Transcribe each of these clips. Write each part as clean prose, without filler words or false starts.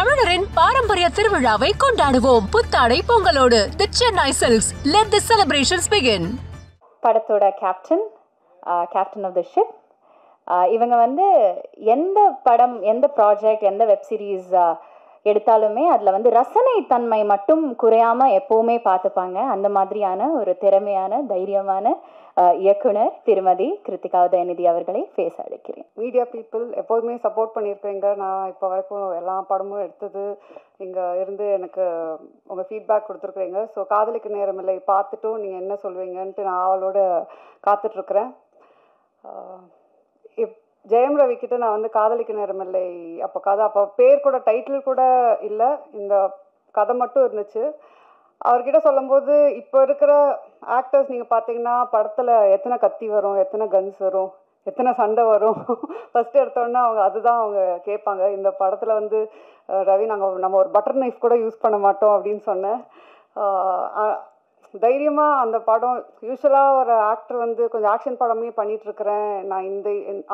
தமிழரின் பாரம்பரிய திருவிழாவை கொண்டாடுவோம் புத்தாடை பொங்கலோடு. The Chennai Silks. Let the celebrations begin. படத்தோட கேப்டன் ஆஃப் த ஷிப். இவங்க வந்து எந்த படம், எந்த ப்ராஜெக்ட், எந்த வெப் சீரிஸ் எடுத்தாலுமே அதில் வந்து ரசனை தன்மை மட்டும் குறையாமல் எப்போவுமே பார்த்துப்பாங்க. அந்த மாதிரியான ஒரு திறமையான, தைரியமான இயக்குனர் திருமதி கிருத்திகா உதயநிதி அவர்களை பேச அழைக்கிறேன். மீடியா பீப்புள் எப்போதுமே சப்போர்ட் பண்ணியிருக்கீங்க. நான் இப்போ வரைக்கும் எல்லா படமும் எடுத்தது இங்கே இருந்து எனக்கு உங்கள் ஃபீட்பேக் கொடுத்துருக்குறீங்க. ஸோ காதலிக்கு நேரமில்லை பார்த்துட்டும் நீங்கள் என்ன சொல்வீங்கன்ட்டு நான் அவளோட காத்துட்ருக்குறேன். ஜெயம் ரவி கிட்ட நான் வந்து காதலிக்கு நேரமில்லை அப்போ பேர் கூட, டைட்டில் கூட இல்லை, இந்த கதை மட்டும் இருந்துச்சு. அவர்கிட்ட சொல்லும்போது இப்போ இருக்கிற ஆக்டர்ஸ் நீங்கள் பார்த்தீங்கன்னா படத்தில் எத்தனை கத்தி வரும், எத்தனை கன்ஸ் வரும், எத்தனை சண்டை வரும், ஃபஸ்ட்டு எடுத்தோன்னா அதுதான் அவங்க கேட்பாங்க. இந்த படத்தில் வந்து ரவி நம்ம ஒரு பட்டர் நைஃப் கூட யூஸ் பண்ண மாட்டோம் அப்படின்னு சொன்னேன். தைரியமாக அந்த படம், யூஸ்வலாக ஒரு ஆக்டர் வந்து கொஞ்சம் ஆக்ஷன் படமே பண்ணிகிட்ருக்கிறேன், நான்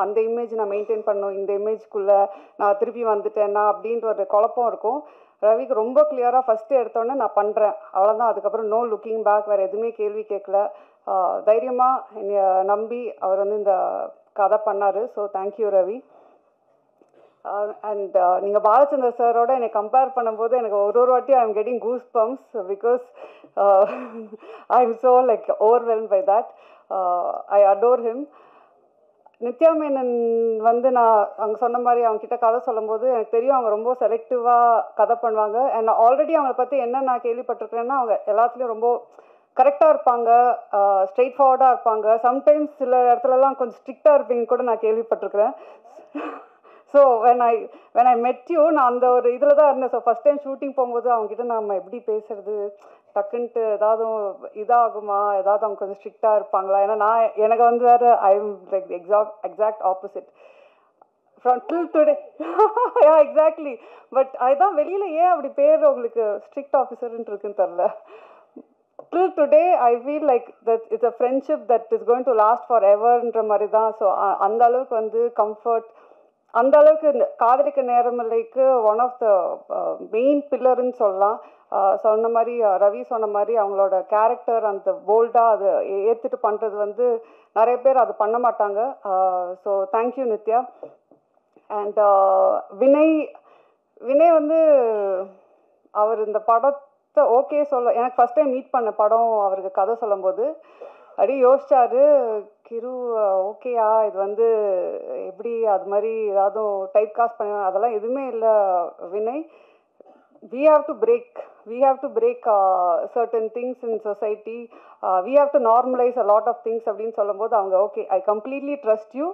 அந்த இமேஜ் நான் மெயின்டைன் பண்ணணும், இந்த இமேஜ்க்குள்ளே நான் திருப்பி வந்துட்டேன்னா அப்படின்ற ஒரு குழப்பம் இருக்கும். ரவிக்கு ரொம்ப கிளியராக ஃபஸ்ட்டு எடுத்தோன்னே நான் பண்ணுறேன், அவ்வளோதான். அதுக்கப்புறம் நோ லுக்கிங் பேக், வேறு எதுவுமே கேள்வி கேட்கல. தைரியமாக என்னை நம்பி அவர் வந்து இந்த கதை பண்ணார். So thank you Ravi. அண்ட் நீங்கள் பாலச்சந்தர் சாரோட என்னை கம்பேர் பண்ணும்போது எனக்கு ஒரு வாட்டி I am getting goose bumps because I am so like overwhelm by that. I adore him. Nithya Menen வந்து நான் அவங்க சொன்ன மாதிரி அவங்கக்கிட்ட கதை சொல்லும்போது எனக்கு தெரியும் அவங்க ரொம்ப செலக்டிவாக கதை பண்ணுவாங்க. அண்ட் ஆல்ரெடி அவங்கள பற்றி என்ன நான் கேள்விப்பட்டிருக்கிறேன்னா அவங்க எல்லாத்துலேயும் ரொம்ப கரெக்டாக இருப்பாங்க, ஸ்ட்ரெயிட் ஃபார்வர்டாக இருப்பாங்க. சம்டைம்ஸ் சில இடத்துலலாம் கொஞ்சம் ஸ்ட்ரிக்டாக இருப்பீங்கன்னு கூட நான் கேள்விப்பட்டிருக்கிறேன். ஸோ வென் ஐ மெட் யூ, நான் அந்த ஒரு இதில் தான் இருந்தேன். ஸோ ஃபஸ்ட் டைம் ஷூட்டிங் போகும்போது அவங்ககிட்ட நம்ம எப்படி பேசுறது, டக்குன்ட்டு ஏதாவது இதாகுமா, ஏதாவது அவங்க கொஞ்சம் ஸ்ட்ரிக்டாக இருப்பாங்களா, ஏன்னா எனக்கு வந்து வேறு I am like exact opposite from till today. Exactly. But அதுதான் வெளியில் ஏன் அப்படி பேர் உங்களுக்கு ஸ்ட்ரிக்ட் ஆஃபீஸர்ன்ட்டு இருக்குன்னு தெரில. Till today I feel like that it's a friendship that is going to last foreverன்ற மாதிரி தான். ஸோ அந்த அளவுக்கு வந்து கம்ஃபர்ட், அந்த அளவுக்கு காதலிக்க நேரமில்லைக்கு ஒன் ஆஃப் த மெயின் பில்லர்ன்னு சொல்லலாம். சொன்ன மாதிரி ரவி சொன்ன மாதிரி அவங்களோட கேரக்டர் அந்த போல்டாக அதை ஏற்றுட்டு பண்ணுறது வந்து நிறைய பேர் அது பண்ண மாட்டாங்க. So thank you Nithya. And Vinay வந்து அவர் இந்த படத்தை ஓகே சொல்ல, எனக்கு ஃபஸ்ட் டைம் மீட் பண்ண படம் அவருக்கு கதை சொல்லும்போது அப்படியே யோசிச்சாரு, கிரு ஓகேயா இது வந்து எப்படி அது மாதிரி ஏதாவது டைப் காஸ்ட் பண்ண, அதெல்லாம் எதுவுமே இல்லை Vinay. we have to break certain things in society, we have to normalize a lot of things அப்படின்னு சொல்லும்போது அவங்க okay I completely trust you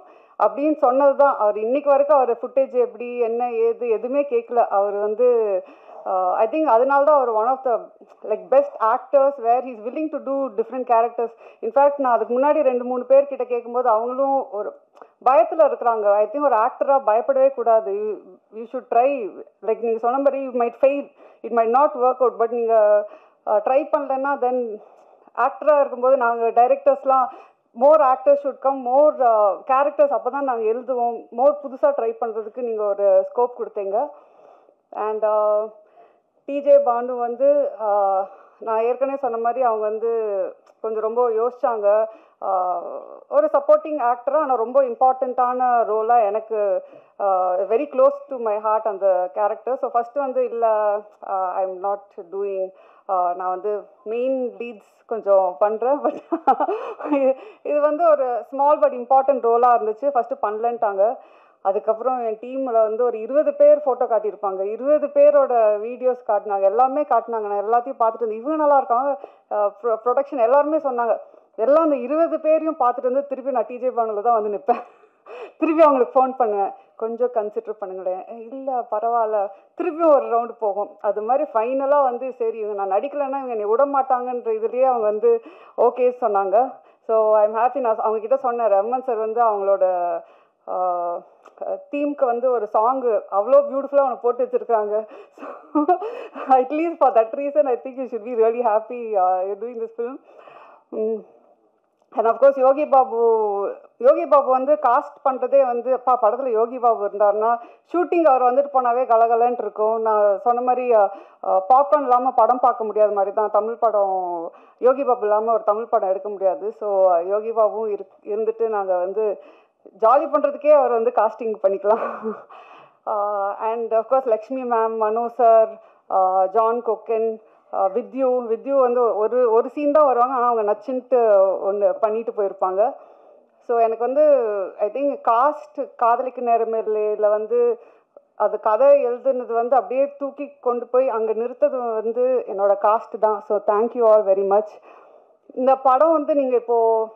அப்படின்னு சொன்னது தான். அவர் இன்னைக்கு வரைக்கும் அவர் ஃபுட்டேஜ் எப்படி என்ன ஏது எதுவுமே கேட்கல. அவர் வந்து I think அதனால தான் அவர் one of the like best actors where he's willing to do different characters. In fact நான் அதுக்கு முன்னாடி 2-3 பேர்கிட்ட கேட்கும்போது அவங்களும் ஒரு பயத்தில் இருக்கிறாங்க. ஐ திங்க் ஒரு ஆக்டராக பயப்படவே கூடாது. You should try. லைக் நீங்கள் சொன்ன மாதிரி you might fail, it might not work out, but நீங்கள் ட்ரை பண்ணலன்னா தென் ஆக்டராக இருக்கும்போது நாங்கள் டைரக்டர்ஸ்லாம் more actors should come, more characters, அப்போ தான் நாங்கள் எழுதுவோம், மோர் புதுசாக ட்ரை பண்ணுறதுக்கு நீங்கள் ஒரு ஸ்கோப் கொடுத்தீங்க. அண்ட் டிஜே பாண்டு வந்து நான் ஏற்கனவே சொன்ன மாதிரி அவங்க வந்து கொஞ்சம் ரொம்ப யோசித்தாங்க. ஒரு சப்போர்ட்டிங் ஆக்டராக ஆனால் ரொம்ப இம்பார்ட்டண்ட்டான ரோலாக எனக்கு very close to my heart அந்த கேரக்டர். ஸோ ஃபஸ்ட்டு வந்து இல்லை ஐ எம் நாட் டூயிங், நான் வந்து மெயின் லீட்ஸ் கொஞ்சம் பண்ணுறேன், பட் இது வந்து ஒரு ஸ்மால் பட் இம்பார்ட்டன்ட் ரோலாக இருந்துச்சு. ஃபஸ்ட்டு பண்ணலன்ட்டாங்க. அதுக்கப்புறம் என் டீமில் வந்து ஒரு 20 பேர் ஃபோட்டோ காட்டியிருப்பாங்க, 20 பேரோட வீடியோஸ் காட்டினாங்க, எல்லாமே காட்டினாங்க. நான் எல்லாத்தையும் பார்த்துட்டு இருந்தேன், இவங்க நல்லா இருக்காங்க, ப்ரொடக்ஷன் எல்லாருமே சொன்னாங்க. எல்லாம் அந்த 20 பேரையும் பார்த்துட்டு வந்து திருப்பி நான் டிஜே பானுல தான் வந்து நிற்பேன். திருப்பி அவங்களுக்கு ஃபோன் பண்ணுவேன், கொஞ்சம் கன்சிடர் பண்ணுங்களேன், இல்லை பரவாயில்ல, திருப்பியும் ஒரு ரவுண்டு போகும். அது மாதிரி ஃபைனலாக வந்து சரி இவங்க நான் நடிக்கலைன்னா இவங்க என்னை விட மாட்டாங்கன்ற இதுலேயே அவங்க வந்து ஓகே சொன்னாங்க. So I am happy. நான் அவங்கக்கிட்ட சொன்னேன், ரமன் சார் வந்து அவங்களோட தீம்க்கு வந்து ஒரு சாங்கு அவ்வளோ பியூட்டிஃபுல்லாக அவனை போட்டு வச்சுருக்காங்க. So at least for that reason I think you should be really happy doing this film. And of course Yogi Babu Yogi Babu வந்து காஸ்ட் பண்ணுறதே வந்து படத்தில் யோகி பாபு இருந்தாருன்னா ஷூட்டிங் அவர் வந்துட்டு போனாவே கலகலன்ட்டு இருக்கும். நான் சொன்ன மாதிரி பாப்கார்ன் இல்லாமல் படம் பார்க்க முடியாத மாதிரி தான் தமிழ் படம். யோகி பாபு இல்லாமல் ஒரு தமிழ் படம் எடுக்க முடியாது. ஸோ யோகி பாபுவும் இருந்துட்டு நாங்கள் வந்து ஜாலி பண்ணுறதுக்கே அவர் வந்து காஸ்டிங் பண்ணிக்கலாம். And of course Lakshmi ma'am, Mano sir, John Kokken, with you வந்து ஒரு சீன் தான் வருவாங்க. ஆனால் அவங்க நச்சுன்ட்டு ஒன்று பண்ணிட்டு போயிருப்பாங்க. ஸோ எனக்கு வந்து ஐ திங்க் காதலிக்கு நேரமில்லையில் வந்து அது கதை எழுதுனது வந்து அப்படியே தூக்கி கொண்டு போய் அங்கே நிறுத்தது வந்து என்னோடய காஸ்ட் தான். So thank you all very much. இந்த படம் வந்து நீங்கள் இப்போது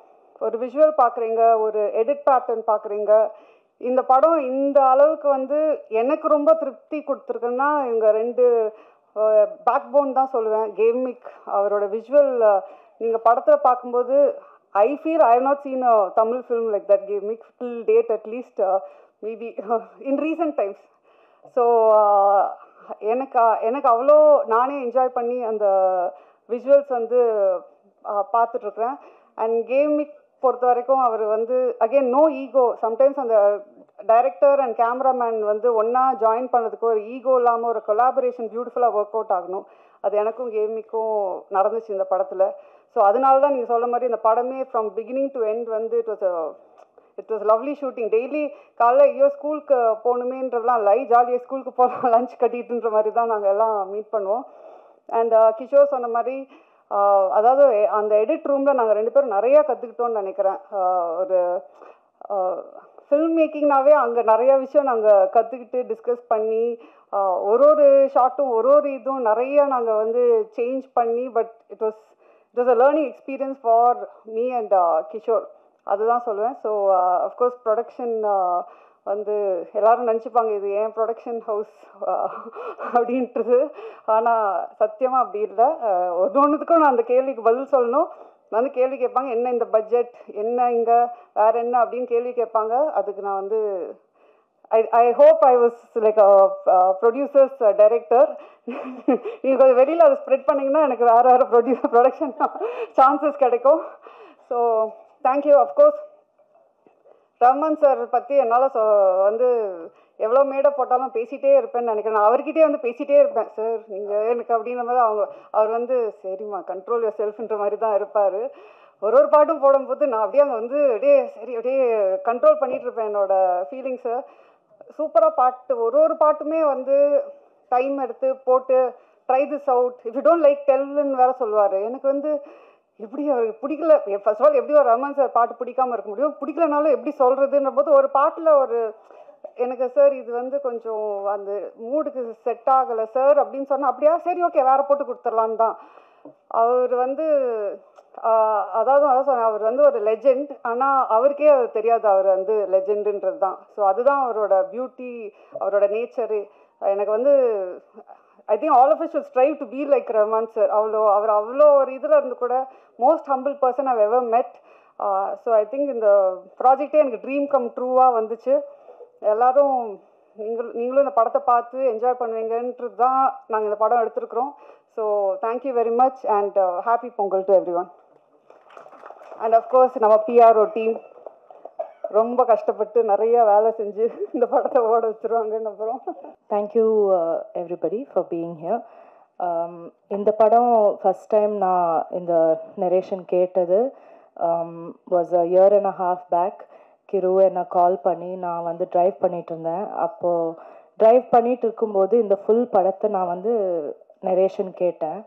ஒரு விஷுவல் பார்க்குறீங்க, ஒரு எடிட் பேட்டர்ன் பார்க்குறீங்க. இந்த படம் இந்த அளவுக்கு வந்து எனக்கு ரொம்ப திருப்தி கொடுத்துருக்குன்னா இவங்க 2 பேக் போன் தான் சொல்லுவேன். கேமிக் அவரோட விஷுவல் நீங்கள் படத்தில் பார்க்கும்போது I feel I have not seen a Tamil film like that gimmick till date, at least maybe in recent times. So எனக்கு அவ்வளோ நானே என்ஜாய் பண்ணி அந்த விஷுவல்ஸ் வந்து பார்த்துட்ருக்குறேன். அண்ட் கேமிக் பொறுத்த வரைக்கும் அவர் வந்து அகெயின் நோ ஈகோ. சம்டைம்ஸ் அந்த டைரக்டர் அண்ட் கேமராமேன் வந்து ஒன்றா ஜாயின் பண்ணதுக்கு ஒரு ஈகோ இல்லாமல் ஒரு கொலாபரேஷன் பியூட்டிஃபுல்லாக ஒர்க் அவுட் ஆகணும். அது எனக்கும் கேமிக்கும் நடந்துச்சு இந்த படத்தில். ஸோ அதனால தான் நீங்கள் சொல்ல மாதிரி இந்த படமே ஃப்ரம் பிகினிங் டு எண்ட் வந்து it was lovely shooting. Daily காலைல ஐயோ ஸ்கூலுக்கு போகணுமேன்றதுலாம் ஜாலியாக ஸ்கூலுக்கு போகலாம் லஞ்ச் கட்டிட்டுன்ற மாதிரி தான் நாங்கள் எல்லாம் மீட் பண்ணுவோம். அண்ட் கிஷோர் சொன்ன மாதிரி அதாவது அந்த எடிட் ரூமில் நாங்கள் 2 பேரும் நிறையா கற்றுக்கிட்டோன்னு நினைக்கிறேன். ஒரு ஃபில்ம் மேக்கிங்னாவே அங்கே நிறையா விஷயம் நாங்கள் கற்றுக்கிட்டு டிஸ்கஸ் பண்ணி ஒரு ஷார்ட்டும் ஒரு இதுவும் நிறையா நாங்கள் வந்து சேஞ்ச் பண்ணி but it was a learning experience for me and Kishore. அதுதான் சொல்லுவேன். ஸோ அஃப்கோர்ஸ் ப்ரொடக்ஷன் வந்து எல்லோரும் நினச்சிப்பாங்க இது ஏன் ப்ரொடக்ஷன் ஹவுஸ் அப்படின்றது. ஆனால் சத்தியமாக அப்படி இல்லை. ஒன்றுத்துக்கும் நான் அந்த கேள்விக்கு பதில் சொல்லணும். வந்து கேள்வி கேட்பாங்க, என்ன இந்த பட்ஜெட், என்ன இங்கே வேறு என்ன அப்படின்னு கேள்வி கேட்பாங்க. அதுக்கு நான் வந்து I hope I was like a producer's director. நீங்கள் கொஞ்சம் வெளியில் அதை ஸ்ப்ரெட் பண்ணிங்கன்னா எனக்கு வேறு ப்ரொடக்ஷன் சான்சஸ் கிடைக்கும். So thank you. Of course Rahman sir பற்றி என்னால் வந்து எவ்வளோ மேடை போட்டாலும் பேசிகிட்டே இருப்பேன்னு நினைக்கிறேன். நான் அவர்கிட்டே வந்து பேசிகிட்டே இருப்பேன். சார் நீங்கள் எனக்கு அப்படின்ற மாதிரி அவர் வந்து சரிம்மா கண்ட்ரோல் யுவர் செல்ஃப்ன்ற மாதிரி தான் இருப்பார். ஒரு பாட்டும் போடும்போது நான் அப்படியே அங்கே வந்து அப்படியே கண்ட்ரோல் பண்ணிகிட்டு இருப்பேன் என்னோடய ஃபீலிங்ஸை. சூப்பராக பாட்டு ஒரு பாட்டுமே வந்து டைம் எடுத்து போட்டு try this out, if you don't like டெல்லுன்னு வேறு சொல்லுவார். எனக்கு வந்து எப்படி அவருக்கு பிடிக்கல, ஃபர்ஸ்ட் ஆஃப் ஆல் எப்படி ஒரு ரஹ்மான் சார் பாட்டு பிடிக்காமல் இருக்க முடியும், பிடிக்கலனாலும் எப்படி சொல்கிறதுன்ற போது ஒரு பாட்டில் எனக்கு சார் இது வந்து கொஞ்சம் அந்த மூடுக்கு செட் ஆகலை சார் அப்படின்னு சொன்னால் அப்படியா சரி ஓகே வேறு போட்டு கொடுத்துர்லான்னு தான். அவர் வந்து அதான் சொன்னேன், அவர் வந்து ஒரு லெஜெண்ட். ஆனால் அவருக்கே அது தெரியாது அவர் வந்து லெஜெண்டுன்றது தான். ஸோ அதுதான் அவரோட பியூட்டி, அவரோட நேச்சரு. எனக்கு வந்து I think all of us should strive to be like Rahman sir. அவர் அவ்வளோ ஒரு இதில் இருந்து கூட most humble person I've ever met. So I think இந்த ப்ராஜெக்டே எனக்கு ட்ரீம் கம் ட்ரூவாக வந்துச்சு. எல்லோரும் நீங்களும் இந்த படத்தை பார்த்து என்ஜாய் பண்ணுவீங்கன்றது தான் நாங்கள் இந்த படம் எடுத்துருக்குறோம். So thank you very much and happy Pongal to everyone. And of course நம்ம பிஆர்ஓ டீம் ரொம்ப கஷ்டப்பட்டு நிறைய வேலை செஞ்சு இந்த படத்தை ஓட வச்சுருவாங்கன்னு அப்புறம் thank you everybody for being here. இந்த படம் ஃபஸ்ட் டைம் நான் இந்த நரேஷன் கேட்டது was a year and a half back. Kiru என்னை கால் பண்ணி நான் வந்து ட்ரைவ் பண்ணிகிட்டு இருந்தேன். அப்போது ட்ரைவ் பண்ணிகிட்டு இருக்கும்போது இந்த ஃபுல் படத்தை நான் வந்து நரேஷன் கேட்டேன்.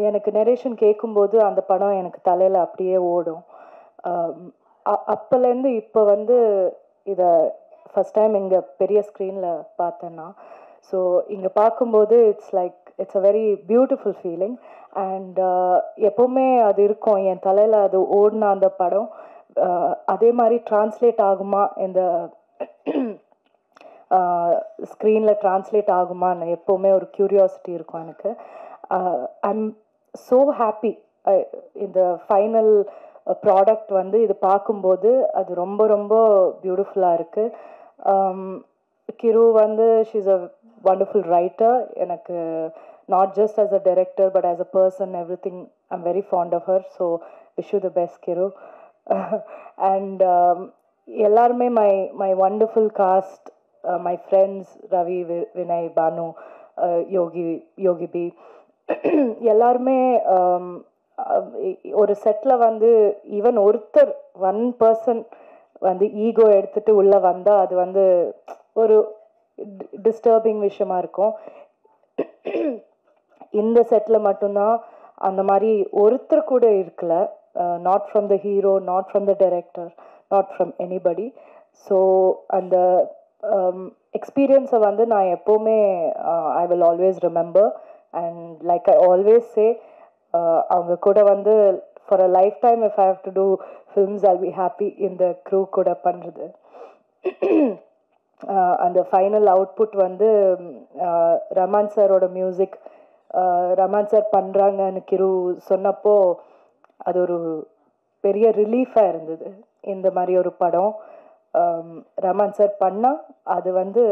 எனக்கு நரேஷன் கேட்கும்போது அந்த படம் எனக்கு தலையில் அப்படியே ஓடும். அப்போலேருந்து இப்போ வந்து இதை ஃபஸ்ட் டைம் இங்கே பெரிய ஸ்க்ரீனில் பார்த்தேன்னா ஸோ இங்கே பார்க்கும்போது it's a very beautiful feeling. And எப்போவுமே அது இருக்கும் என் தலையில் அது ஓடின அந்த படம் அதே மாதிரி ட்ரான்ஸ்லேட் ஆகுமா இந்த ஸ்க்ரீனில் ட்ரான்ஸ்லேட் ஆகுமான்னு எப்போவுமே ஒரு க்யூரியாசிட்டி இருக்கும் எனக்கு. ஐம் ஸோ ஹாப்பி இந்த ஃபைனல் ப்ராடக்ட் வந்து இது பார்க்கும்போது அது ரொம்ப ரொம்ப பியூட்டிஃபுல்லாக இருக்குது. கிரு வந்து she is a wonderful writer. எனக்கு not just as a director but as a person everything I'm very fond of her. So wish you the best Kiru. And எல்லாருமே my wonderful cast, my friends Ravi, Vinay, Banu, Yogi B, எல்லாருமே ஒரு settle வந்து even ஒருத்தர் one person வந்து ego எடுத்துட்டு உள்ளே வந்தால் அது வந்து ஒரு டிஸ்டர்பிங் விஷயமா இருக்கும். இந்த செட்டில் மட்டும்தான் அந்த மாதிரி ஒருத்தர் கூட இருக்கல. Not from the hero, not from the director, not from anybody. So அந்த எக்ஸ்பீரியன்ஸை வந்து நான் எப்போவுமே I will always remember. And like I always say, அவங்க கூட வந்து for a life time if I have to do films I'll be happy இந்த crew கூட பண்ணுறது. அந்த ஃபைனல் அவுட்புட் வந்து ரமான் சாரோட மியூசிக், ரமான் சார் பண்ணுறாங்கன்னு கிரு சொன்னப்போ அது ஒரு பெரிய ரிலீஃபாக இருந்தது. இந்த மாதிரி ஒரு படம் ரமான் சார் பண்ணால் அது வந்து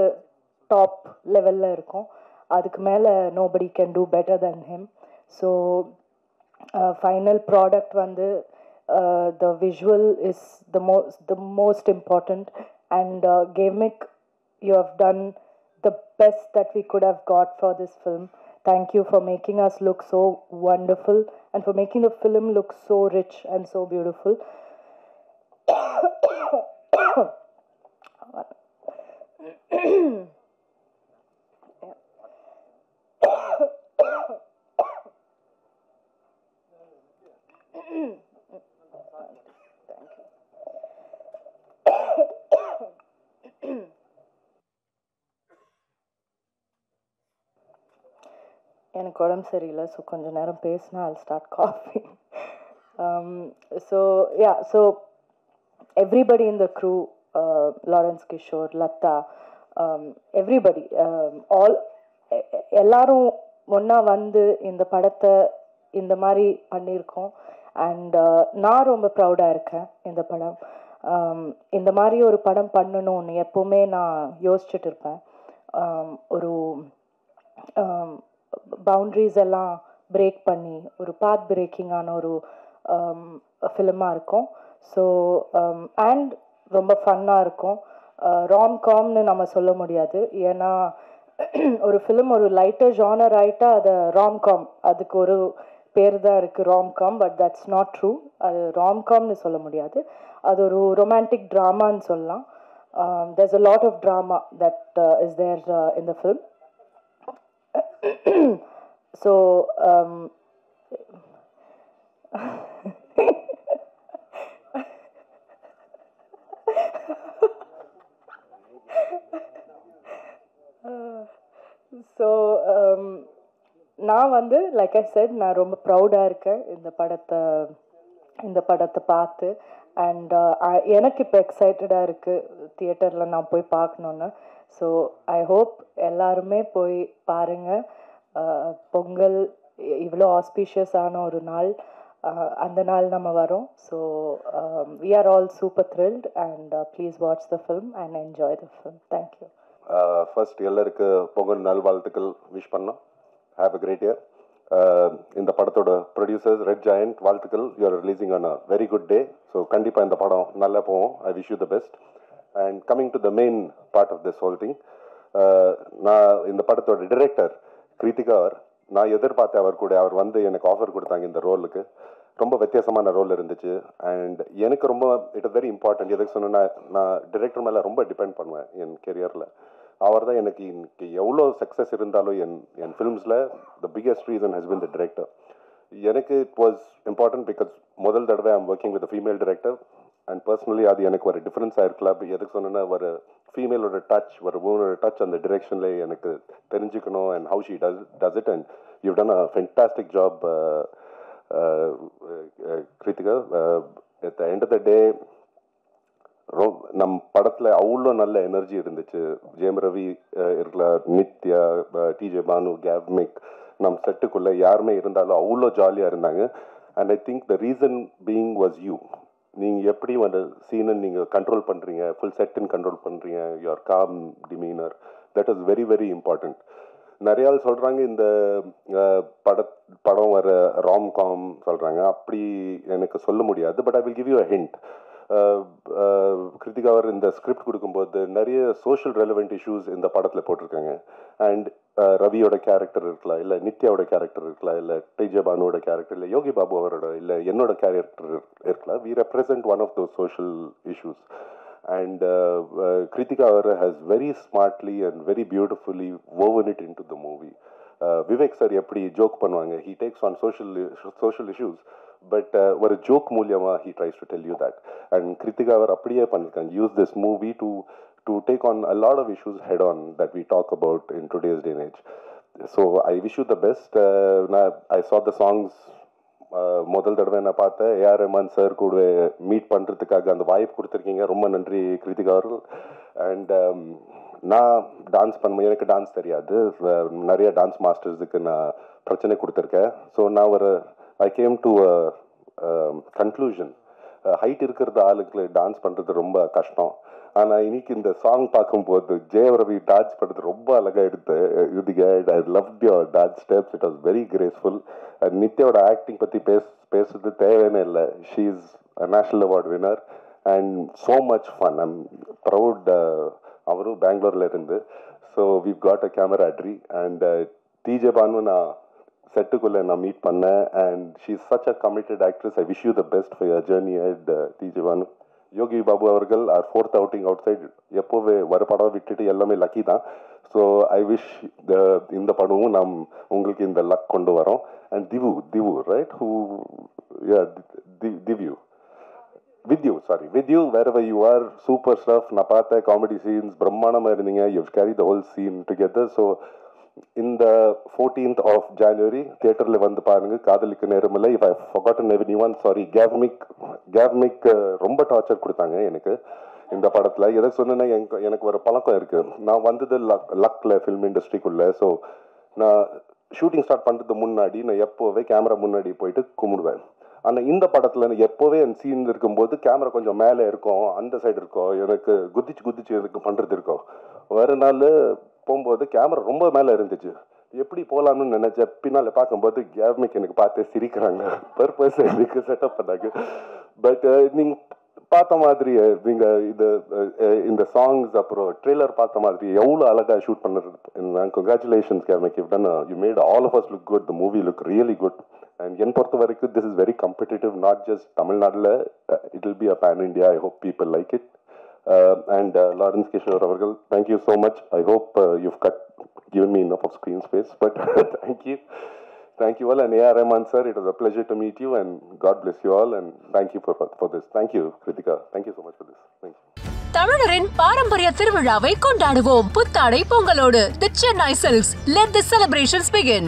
டாப் லெவலில் இருக்கும். அதுக்கு மேலே nobody can do better then him. So final product வந்து the visual is the most important, and Gamik, you have done the best that we could have got for this film. Thank you for making us look so wonderful and for making the film look so rich and so beautiful. எனக்கு உடம்பு சரியில்லை, so கொஞ்சம் நேரம் பேசினா I'll start coughing. So everybody in the crew, Lawrence Kishore, Latta, everybody, all எல்லாரும் ஒன்றா வந்து இந்த படத்தை இந்த மாதிரி பண்ணியிருக்கோம். அண்ட் நான் ரொம்ப ப்ரௌடாக இருக்கேன். இந்த படம் இந்த மாதிரி ஒரு படம் பண்ணணும்னு எப்போவுமே நான் யோசிச்சுட்டு இருப்பேன். ஒரு பவுண்ட்ரிஸ் எல்லாம் பிரேக் பண்ணி ஒரு பாத் பிரேக்கிங்கான ஒரு ஃபிலிமாக இருக்கும். ஸோ அண்ட் ரொம்ப ஃபன்னாக இருக்கும். ராம்காம்னு நம்ம சொல்ல முடியாது, ஏன்னா ஒரு ஃபிலிம் ஒரு லைட்டர் ஜானர் ஆகிட்டா அதை ராம்காம், அதுக்கு ஒரு பேர் தான் இருக்குது romcom, but that's not true. அது ராம்காம்னு சொல்ல முடியாது, அது ஒரு ரொமான்டிக் ட்ராமான்னு சொல்லலாம். there's a lot of drama that is there in the film. So நான் வந்து லைக் ஐ செட், நான் ரொம்ப ப்ரௌடாக இருக்கேன் இந்த படத்தை பார்த்து. அண்ட் எனக்கு இப்போ எக்ஸைட்டடாக இருக்குது தியேட்டரில் நான் போய் பார்க்கணுன்னு. ஸோ ஐ ஹோப் எல்லாருமே போய் பாருங்கள். பொங்கல் இவ்வளோ ஆஸ்பீஷியஸான ஒரு நாள், அந்த நாள் நம்ம வரோம். So we are all super thrilled, and please watch the film and enjoy the film. Thank you. First எல்லாருக்கு பொங்கல் நல்வாழ்த்துக்கள் விஷ் பண்ணோம். Have a great year. இந்த படத்தோட ப்ரொடியூசர்ஸ் ரெட் ஜாயண்ட் வாழ்த்துக்கள். You are releasing on a very good day. So கண்டிப்பாக இந்த படம் நல்லா போவோம். I wish you the best. And coming to the main part of this whole thing, நான் இந்த படத்தோட டிரெக்டர் கிருத்திகா, நான் எதிர்பார்த்தேன் அவர் வந்து எனக்கு ஆஃபர் கொடுத்தாங்க இந்த ரோலுக்கு. ரொம்ப வித்தியாசமான ரோல் இருந்துச்சு. அண்ட் எனக்கு ரொம்ப இட் இஸ் வெரி இம்பார்ட்டன்ட். எதுக்கு சொன்னேன்னா, நான் டிரெக்டர் மேலே ரொம்ப டிபெண்ட் பண்ணுவேன் என் கெரியரில். அவர் தான் எனக்கு இன்னைக்கு எவ்வளோ சக்ஸஸ் இருந்தாலும் என் ஃபிலிம்ஸில் the biggest reason has been the director. எனக்கு இட் வாஸ் இம்பார்ட்டன்ட் பிகாஸ் முதல் தடவை I'm working with female director. And personally அது எனக்கு ஒரு டிஃப்ரென்ஸாக இருக்கலாம். எதுக்கு சொன்னேன்னா, ஒரு ஃபீமேலோட டச், ஒரு உமனோட டச் அந்த டிரெக்ஷனில் எனக்கு தெரிஞ்சுக்கணும். And how she does it. And you done a fantastic job Kiruthiga. At the end of the day நம் படத்தில் அவ்வளோ நல்ல எனர்ஜி இருந்துச்சு. ஜெயம் ரவி இருக்கலாம், நித்யா, டிஜே பானு, கேவ்மிக், நம் செட்டுக்குள்ளே யாருமே இருந்தாலும் அவ்வளோ ஜாலியாக இருந்தாங்க. And I think the reason being was you. நீங்கள் எப்படி அந்த சீனை நீங்கள் கண்ட்ரோல் பண்ணுறீங்க, ஃபுல் செட்டுன்னு கண்ட்ரோல் பண்ணுறீங்க, your calm demeanour, that is very very important. நிறைய ஆள் சொல்கிறாங்க இந்த படம் வர ராம்காம் சொல்கிறாங்க. அப்படி எனக்கு சொல்ல முடியாது. But I will give you a hint. Kiruthiga அவர் இந்த ஸ்கிரிப்ட் கொடுக்கும்போது நிறைய சோஷியல் ரெலவெண்ட் இஷ்யூஸ் இந்த படத்தில் போட்டிருக்காங்க. அண்ட் ரவியோட கேரக்டர் இருக்கலாம், இல்லை நித்யாவோட கேரக்டர் இருக்கலாம், இல்லை டேஜே பானுவோட கேரக்டர், இல்லை யோகி பாபு அவரோட, இல்லை என்னோட கேரக்டர் இருக்கலாம். We represent one of those social issues. And Kritika Avara has very smartly and very beautifully woven it into the movie. Vivek sir eppadi joke பண்ணுவாங்க, he takes on social issues, but ஒரு joke மூலமா he tries to tell you that. And Kritika Avara அப்படியே பண்ணிருக்காங்க, use this movie to take on a lot of issues head on that we talk about in today's day and age. So I wish you the best. I saw the songs முதல் தடவை நான் பார்த்தேன். AR Rahman sir கூட meet பண்ணுறதுக்காக அந்த வாய்ப்பு கொடுத்துருக்கீங்க, ரொம்ப நன்றி கிருத்திகா அவர்கள். அண்ட் நான் டான்ஸ் பண்ணுவேன், எனக்கு டான்ஸ் தெரியாது. நிறைய டான்ஸ் மாஸ்டர்ஸுக்கு நான் பிரச்சனை கொடுத்துருக்கேன். ஸோ நான் I came to conclusion, height இருக்கிறது ஆளுக்கு டான்ஸ் பண்ணுறது ரொம்ப கஷ்டம். ஆனால் இன்னைக்கு இந்த சாங் பார்க்கும்போது ஜெயரவி டான்ஸ் பண்ணுறது ரொம்ப அழகாக எடுத்து இதுக்கு I loved your dance steps. It was very graceful. நித்யாவோட ஆக்டிங் பற்றி பேசுறது தேவையான இல்லை. She is a national award winner and so much fun. I'm proud. அவரும் பெங்களூரில் இருந்து. So we've got a camaraderie. And TJ Bhanu நான் செட்டுக்குள்ளே நான் மீட் பண்ணேன். And she is such a committed actress. I wish you the best for your journey at TJ Bhanu. Yogi Babu அவர்கள் are 4th outing outside. எப்போவே வர படம் விட்டுட்டு எல்லாமே லக்கி தான். ஸோ ஐ விஷ் இந்த படமும் நாம் உங்களுக்கு இந்த லக் கொண்டு வரோம். அண்ட் திவு ரைட் ஹூ திவ்யூ with you wherever you are, super stuff. நான் பார்த்த காமெடி சீன்ஸ் பிரம்மாண்டமாக இருந்தீங்க. You carry the whole scene together. So இந்த 14th of January தியேட்டரில் வந்து பாருங்க, காதலிக்கு நேரமில்லை. If I forgotten anyone, sorry. Gavemic ரொம்ப டார்ச்சர் கொடுத்தாங்க எனக்கு இந்த படத்தில். எதை சொன்னேன்னா எனக்கு ஒரு பழக்கம் இருக்குது. நான் வந்தது லக்கில் ஃபில்ம் இண்டஸ்ட்ரிக்குள்ளே. ஸோ நான் ஷூட்டிங் ஸ்டார்ட் பண்ணுறதுக்கு முன்னாடி நான் எப்போவே கேமரா முன்னாடி போயிட்டு கும்பிடுவேன். ஆனால் இந்த படத்தில் எனக்கு எப்போவே என் சீன் இருக்கும்போது கேமரா கொஞ்சம் மேலே இருக்கும், அந்த சைடு இருக்கும், எனக்கு குதிச்சு எனக்கு பண்ணுறது இருக்கும். வேறு நாள் போகும்போது கேமரா ரொம்ப மேலே இருந்துச்சு. எப்படி போகலாம்னு நினச்சேன். பின்னால் பார்க்கும்போது கேவ்மிக் எனக்கு பார்த்து சிரிக்கிறாங்க. பர்பஸ் எனக்கு செட்டப் பண்ணாங்க. பட் நீங்கள் பார்த்த மாதிரி நீங்கள் இந்த சாங்ஸ் அப்புறம் ட்ரெய்லர் பார்த்த மாதிரி எவ்வளோ அழகாக ஷூட் பண்ணுறது. Congratulations Gavemic. You made all of us look good. The movie look really good. And என் பொறுத்த வரைக்கும் this is very competitive. Not just தமிழ்நாட்டில், it will be a pan India. I hope people like it. And Lawrence Kishore Avargal, thank you so much. I hope you've given me enough of screen space, but thank you all. And A.R. Rahman sir, it was a pleasure to meet you, and God bless you all, and thank you for this. Thank you, Kritika. Thank you so much for this. Thank you. தமிழரின் பாரம்பரிய திருவிழாவை கொண்டாடுவோம் புத்தாடை பொங்கலோடு. The Chennai Silks, let the celebrations begin.